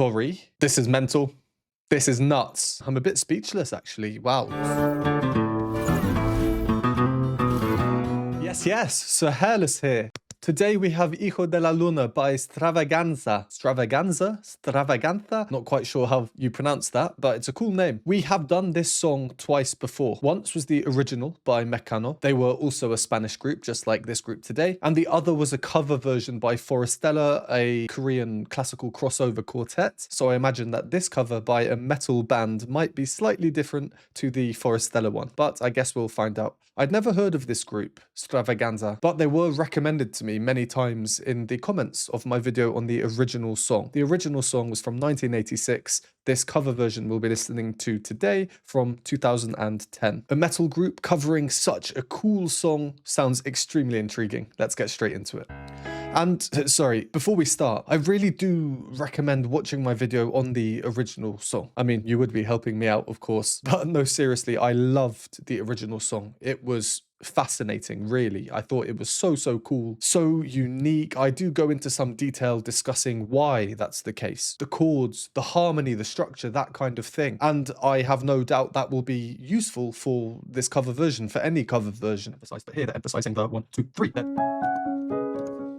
Sorry, this is mental. This is nuts. I'm a bit speechless, actually. Wow. Yes, so Hairless here. Today we have Hijo de la Luna by Stravaganzza. Stravaganza? Not quite sure how you pronounce that, but it's a cool name. We have done this song twice before. Once was the original by Mecano. They were also a Spanish group, just like this group today. And the other was a cover version by Forestella, a Korean classical crossover quartet. So I imagine that this cover by a metal band might be slightly different to the Forestella one, but I guess we'll find out. I'd never heard of this group, Stravaganzza, but they were recommended to me many times in the comments of my video on the original song. The original song was from 1986. This cover version we'll be listening to today from 2010. A metal group covering such a cool song sounds extremely intriguing. Let's get straight into it. And sorry, before we start, I really do recommend watching my video on the original song. I mean, you would be helping me out, of course, but no, seriously, I loved the original song. It was fascinating, really. I thought it was so cool, so unique. I do go into some detail discussing why that's the case. The chords, the harmony, the structure, that kind of thing. And I have no doubt that will be useful for this cover version, for any cover version. But here they're emphasizing the 1, 2, 3.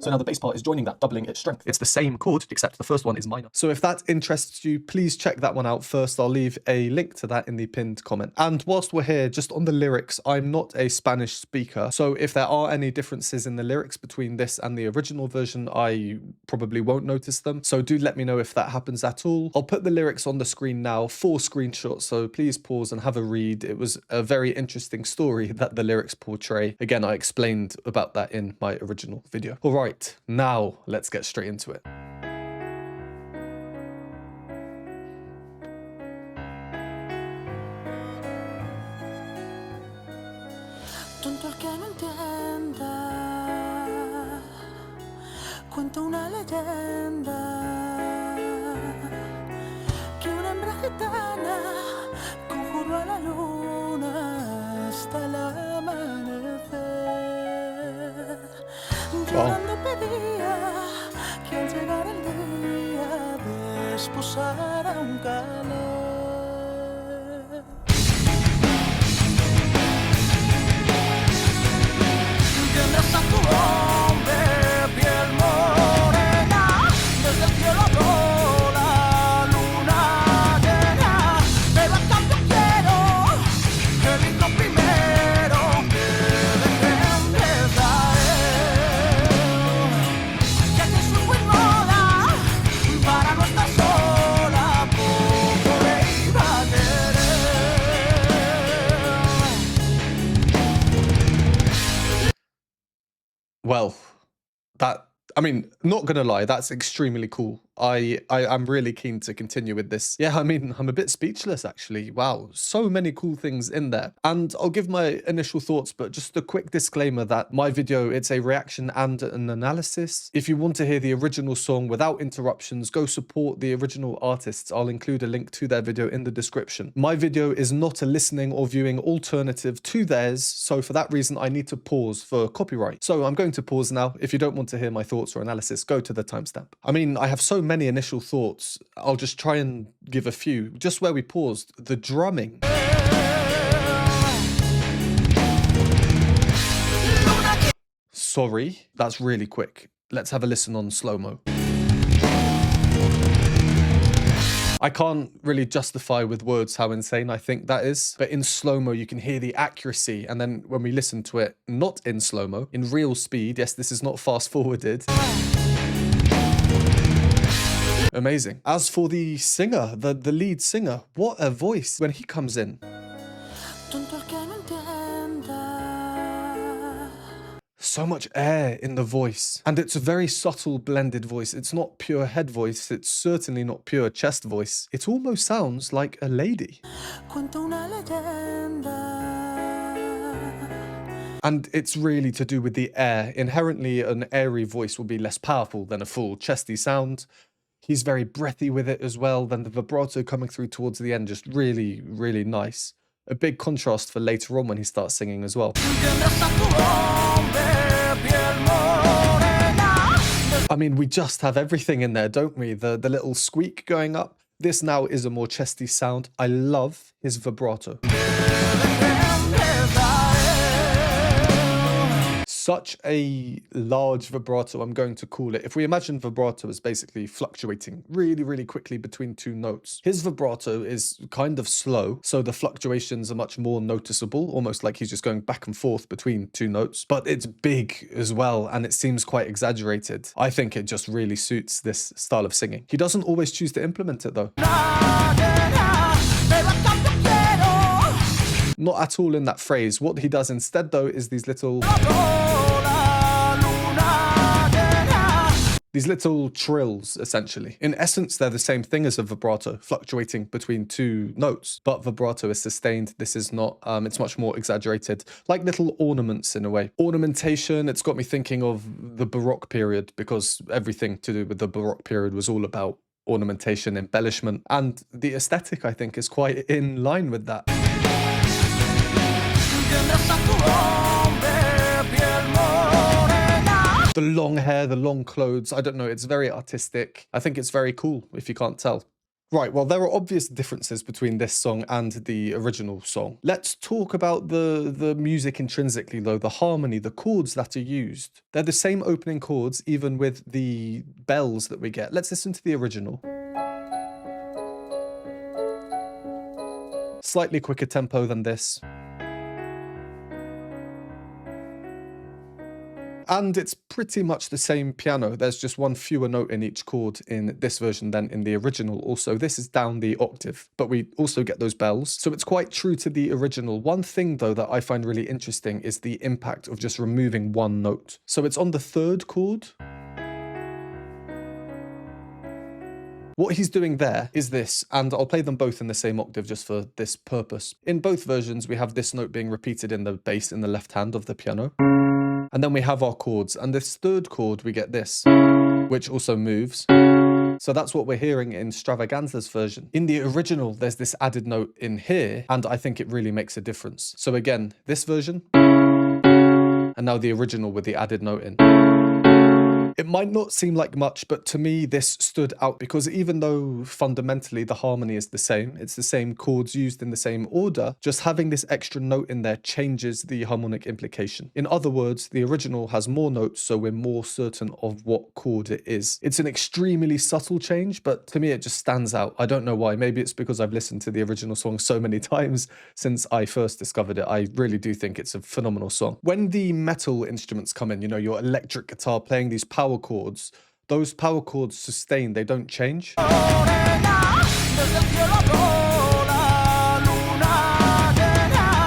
So now the bass part is joining that, doubling its strength. It's the same chord, except the first one is minor. So if that interests you, please check that one out first. I'll leave a link to that in the pinned comment. And whilst we're here, just on the lyrics, I'm not a Spanish speaker. So if there are any differences in the lyrics between this and the original version, I probably won't notice them. So do let me know if that happens at all. I'll put the lyrics on the screen now, 4 screenshots. So please pause and have a read. It was a very interesting story that the lyrics portray. Again, I explained about that in my original video. All right. Now, let's get straight into it. Tonto el que no entienda, cuenta una leyenda que una hembra gitana conjuró a la luna hasta el amanecer. Llorando pedía que al llegar el día desposara un calor. Tendrás a tu hombre piel morena, desde el cielo no la luna llega, pero a cambio quiero que el hijo primero que defiendes a él, ya que su buen moda para no estar sola poco le iba a querer. Well, I mean, not gonna lie, that's extremely cool. I'm really keen to continue with this. Yeah, I mean, I'm a bit speechless, actually. Wow, so many cool things in there. And I'll give my initial thoughts, but just a quick disclaimer that my video, it's a reaction and an analysis. If you want to hear the original song without interruptions, go support the original artists. I'll include a link to their video in the description. My video is not a listening or viewing alternative to theirs, so for that reason, I need to pause for copyright. So I'm going to pause now. If you don't want to hear my thoughts or analysis, go to the timestamp. I mean, I have so many initial thoughts. I'll just try and give a few. Just where we paused, the drumming. Sorry, that's really quick. Let's have a listen on slow-mo. I can't really justify with words how insane I think that is, but in slow-mo you can hear the accuracy, and then when we listen to it not in slow-mo, in real speed, yes, this is not fast-forwarded. Amazing. As for the singer, the lead singer, what a voice when he comes in. So much air in the voice, and it's a very subtle blended voice. It's not pure head voice, it's certainly not pure chest voice. It almost sounds like a lady. And it's really to do with the air. Inherently, an airy voice will be less powerful than a full chesty sound. He's very breathy with it as well. Then the vibrato coming through towards the end, just really, really nice. A big contrast for later on when he starts singing as well. I mean, we just have everything in there, don't we? The little squeak going up. This now is a more chesty sound. I love his vibrato. Such a large vibrato, I'm going to call it. If we imagine vibrato as basically fluctuating really, really quickly between two notes, his vibrato is kind of slow, so the fluctuations are much more noticeable, almost like he's just going back and forth between two notes. But it's big as well, and it seems quite exaggerated. I think it just really suits this style of singing. He doesn't always choose to implement it though. Not at all in that phrase. What he does instead though is these little trills, essentially. In essence, they're the same thing as a vibrato, fluctuating between two notes, but vibrato is sustained. This is not, it's much more exaggerated, like little ornaments in a way. Ornamentation, it's got me thinking of the Baroque period, because everything to do with the Baroque period was all about ornamentation, embellishment, and the aesthetic, I think, is quite in line with that. The long hair, the long clothes, I don't know, it's very artistic. I think it's very cool, if you can't tell. Right, well, there are obvious differences between this song and the original song. Let's talk about the music intrinsically, though, the harmony, the chords that are used. They're the same opening chords, even with the bells that we get. Let's listen to the original. Slightly quicker tempo than this. And it's pretty much the same piano. There's just one fewer note in each chord in this version than in the original. Also, this is down the octave, but we also get those bells. So it's quite true to the original. One thing, though, that I find really interesting is the impact of just removing one note. So it's on the third chord. What he's doing there is this, and I'll play them both in the same octave just for this purpose. In both versions, we have this note being repeated in the bass in the left hand of the piano. And then we have our chords, and this third chord, we get this, which also moves. So that's what we're hearing in Stravaganza's version. In the original, there's this added note in here, and I think it really makes a difference. So again, this version, and now the original with the added note in. It might not seem like much, but to me, this stood out because even though fundamentally the harmony is the same, it's the same chords used in the same order, just having this extra note in there changes the harmonic implication. In other words, the original has more notes, so we're more certain of what chord it is. It's an extremely subtle change, but to me, it just stands out. I don't know why. Maybe it's because I've listened to the original song so many times since I first discovered it. I really do think it's a phenomenal song. When the metal instruments come in, you know, your electric guitar playing these power chords, those power chords sustain, they don't change.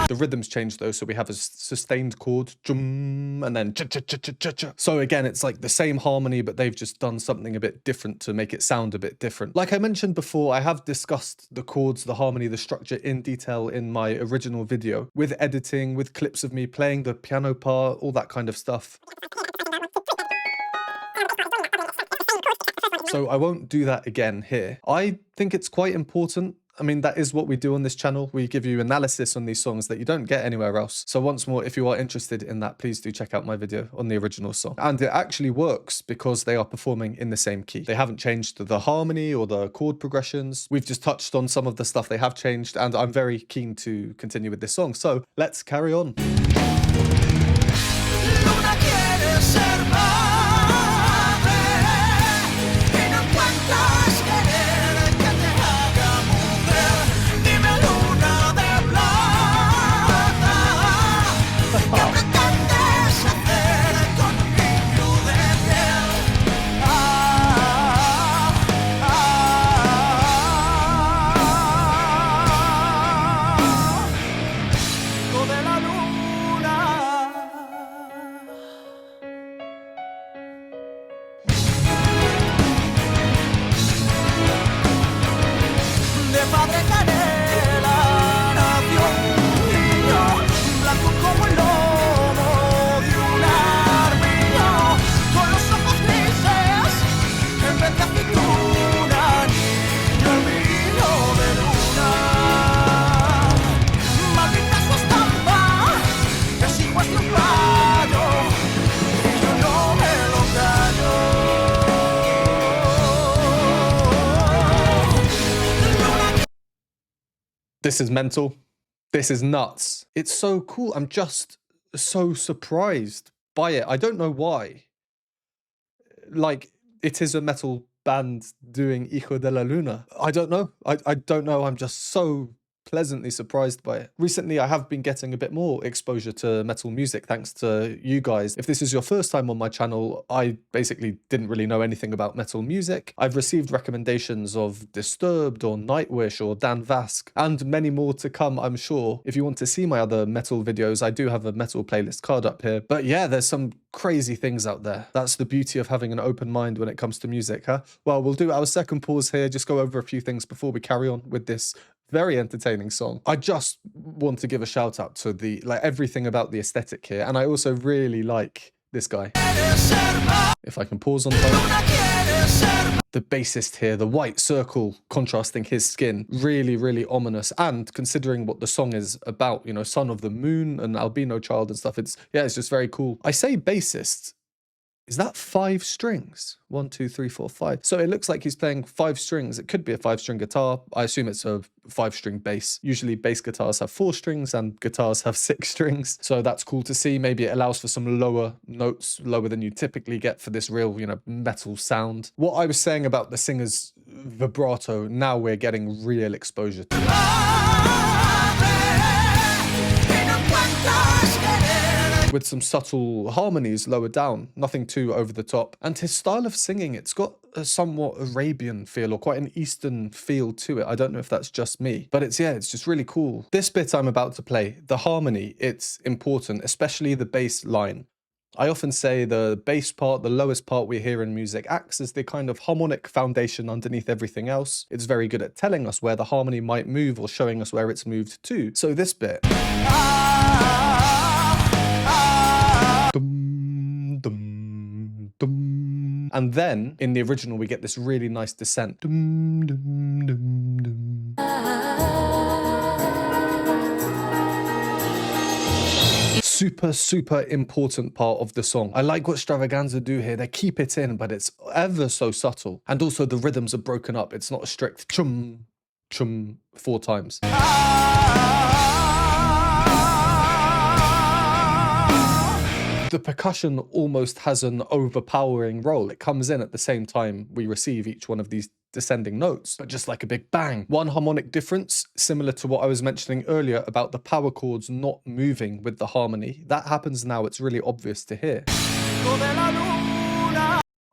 The rhythms change though, so we have a sustained chord, and then cha-cha-cha-cha-cha. So again, it's like the same harmony, but they've just done something a bit different to make it sound a bit different. Like I mentioned before, I have discussed the chords, the harmony, the structure in detail in my original video, with editing, with clips of me playing the piano part, all that kind of stuff. So I won't do that again here. I think it's quite important. I mean, that is what we do on this channel. We give you analysis on these songs that you don't get anywhere else. So once more, if you are interested in that, please do check out my video on the original song. And it actually works because they are performing in the same key. They haven't changed the harmony or the chord progressions. We've just touched on some of the stuff they have changed, and I'm very keen to continue with this song. So let's carry on. de la luna. This is mental. This is nuts. It's so cool. I'm just so surprised by it. I don't know why. Like, it is a metal band doing HIJO de la Luna. I don't know. I don't know. I'm just so pleasantly surprised by it. Recently, I have been getting a bit more exposure to metal music thanks to you guys. If this is your first time on my channel, I basically didn't really know anything about metal music. I've received recommendations of Disturbed or Nightwish or Dan Vasc and many more to come, I'm sure. If you want to see my other metal videos, I do have a metal playlist card up here. But yeah, there's some crazy things out there. That's the beauty of having an open mind when it comes to music, huh? Well, we'll do our second pause here, just go over a few things before we carry on with this very entertaining song. I just want to give a shout out to the everything about the aesthetic here, and I also really like this guy. If I can pause on time. The bassist here, the white circle contrasting his skin, really, really ominous. And considering what the song is about, you know, son of the moon, an albino child and stuff, it's just very cool. I say bassist. Is that 5 strings? 1, 2, 3, 4, 5. So it looks like he's playing 5 strings. It could be a 5-string guitar. I assume it's a 5-string bass. Usually bass guitars have 4 strings and guitars have 6 strings. So that's cool to see. Maybe it allows for some lower notes, lower than you typically get for this real, you know, metal sound. What I was saying about the singer's vibrato, now we're getting real exposure to it. With some subtle harmonies lower down, nothing too over the top. And his style of singing, it's got a somewhat Arabian feel or quite an Eastern feel to it. I don't know if that's just me, but it's just really cool. This bit I'm about to play, the harmony, it's important, especially the bass line. I often say the bass part, the lowest part we hear in music, acts as the kind of harmonic foundation underneath everything else. It's very good at telling us where the harmony might move or showing us where it's moved to. So this bit. Dum, dum, dum. And then in the original we get this really nice descent. Dum, dum, dum, dum. Super, super important part of the song. I like what Stravaganzza do here. They keep it in, but it's ever so subtle. And also the rhythms are broken up. It's not a strict chum, chum 4 times. The percussion almost has an overpowering role. It comes in at the same time we receive each one of these descending notes, but just like a big bang. One harmonic difference, similar to what I was mentioning earlier about the power chords not moving with the harmony. That happens now, it's really obvious to hear.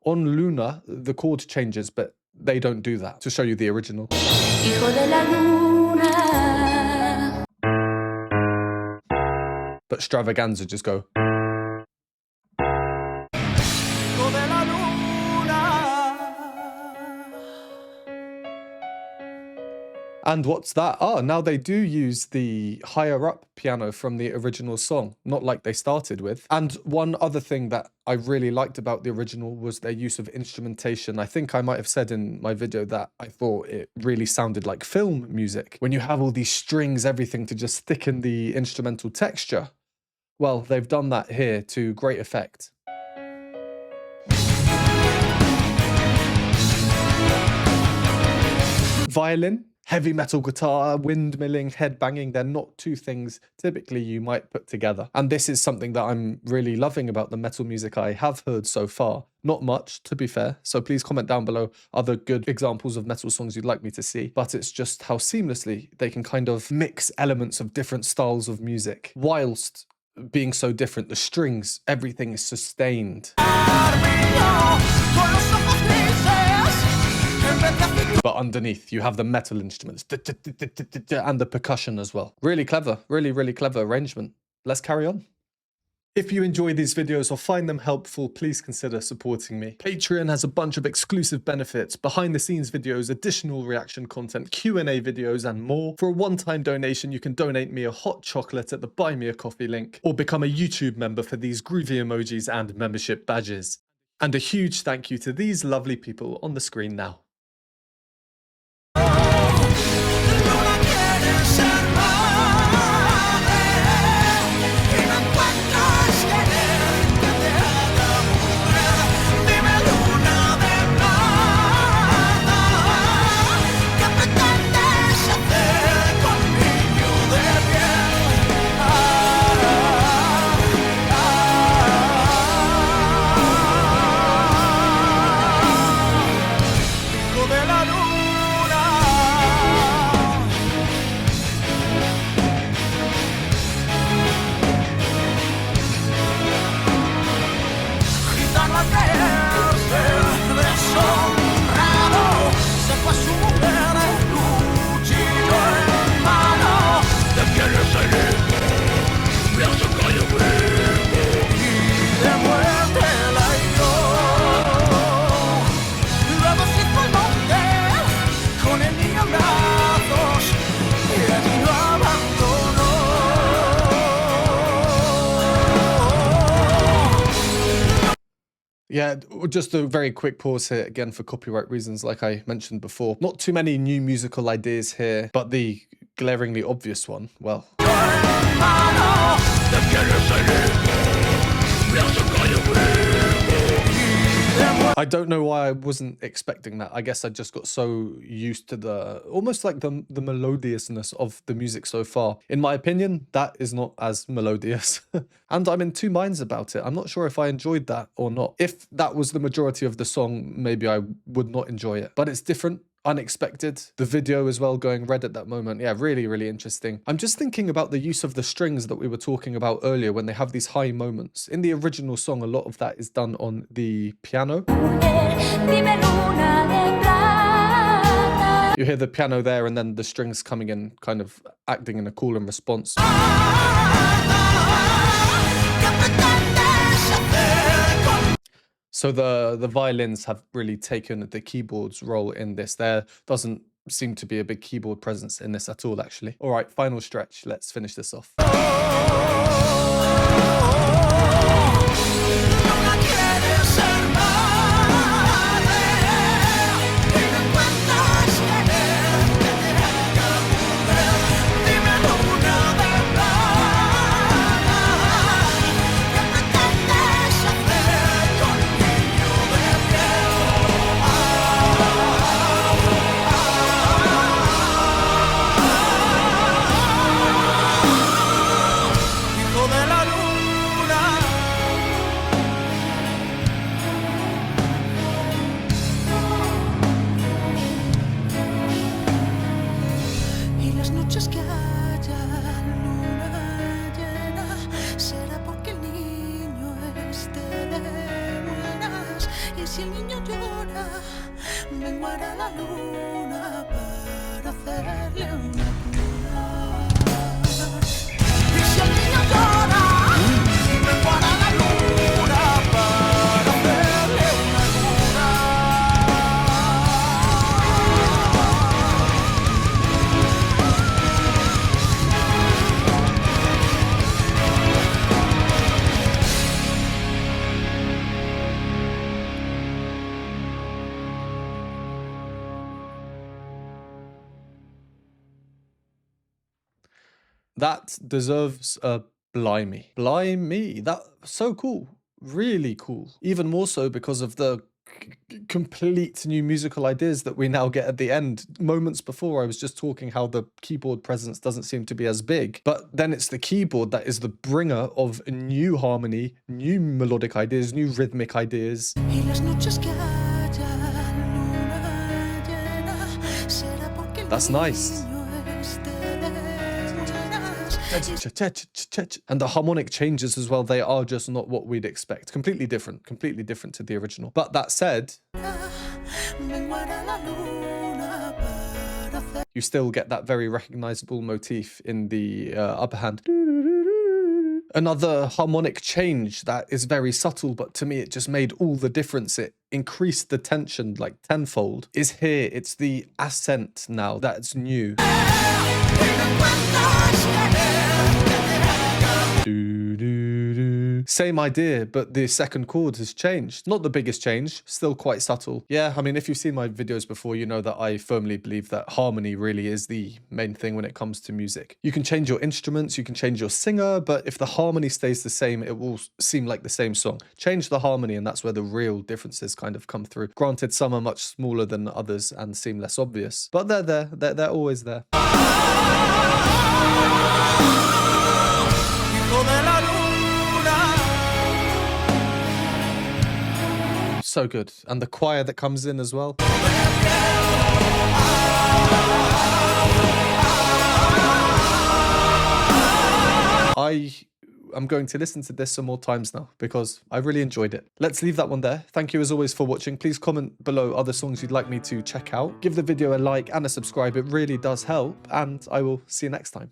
On Luna, the chord changes, but they don't do that. To show you the original. HIJO de la Luna. But Stravaganzza just go. And what's that? Ah, now they do use the higher up piano from the original song, not like they started with. And one other thing that I really liked about the original was their use of instrumentation. I think I might have said in my video that I thought it really sounded like film music. When you have all these strings, everything to just thicken the instrumental texture. Well, they've done that here to great effect. Violin. Heavy metal guitar, windmilling, headbanging, they're not two things typically you might put together. And this is something that I'm really loving about the metal music I have heard so far. Not much, to be fair, so please comment down below other good examples of metal songs you'd like me to see. But it's just how seamlessly they can kind of mix elements of different styles of music, whilst being so different. The strings, everything is sustained. But underneath, you have the metal instruments and the percussion as well. Really clever, really, really clever arrangement. Let's carry on. If you enjoy these videos or find them helpful, please consider supporting me. Patreon has a bunch of exclusive benefits, behind the scenes videos, additional reaction content, Q&A videos, and more. For a one-time donation, you can donate me a hot chocolate at the Buy Me a Coffee link, or become a YouTube member for these groovy emojis and membership badges. And a huge thank you to these lovely people on the screen now. Yeah, just a very quick pause here again for copyright reasons, like I mentioned before. Not too many new musical ideas here, but the glaringly obvious one, well. I don't know why I wasn't expecting that. I guess I just got so used to the almost like the melodiousness of the music so far. In my opinion, that is not as melodious. And I'm in two minds about it. I'm not sure if I enjoyed that or not. If that was the majority of the song, maybe I would not enjoy it. But it's different, unexpected. The video as well going red at that moment. Yeah, really, really interesting. I'm just thinking about the use of the strings that we were talking about earlier when they have these high moments. In the original song, a lot of that is done on the piano. You hear the piano there and then the strings coming in, kind of acting in a call and response. So the violins have really taken the keyboard's role in this. There doesn't seem to be a big keyboard presence in this at all, actually. All right, final stretch. Let's finish this off. Si el niño llora, menguará la luna para hacerle una cuna. Y si el niño llora, menguará la luna para hacerle una cuna. That deserves a blimey. Blimey. That's so cool. Really cool. Even more so because of the complete new musical ideas that we now get at the end. Moments before, I was just talking how the keyboard presence doesn't seem to be as big, but then it's the keyboard that is the bringer of new harmony, new melodic ideas, new rhythmic ideas. That's nice. And the harmonic changes as well, they are just not what we'd expect. Completely different to the original. But that said, you still get that very recognizable motif in the upper hand. Another harmonic change that is very subtle, but to me it just made all the difference. It increased the tension like tenfold. Is here. It's the accent now that's new. Same idea, but the second chord has changed. Not the biggest change, still quite subtle. Yeah, I mean, if you've seen my videos before, you know that I firmly believe that harmony really is the main thing when it comes to music. You can change your instruments, you can change your singer, but if the harmony stays the same, it will seem like the same song. Change the harmony and that's where the real differences kind of come through. Granted, some are much smaller than others and seem less obvious, but they're there, they're always there. So good. And the choir that comes in as well. I'm going to listen to this some more times now because I really enjoyed it. Let's leave that one there. Thank you as always for watching. Please comment below other songs you'd like me to check out. Give the video a like and a subscribe. It really does help. And I will see you next time.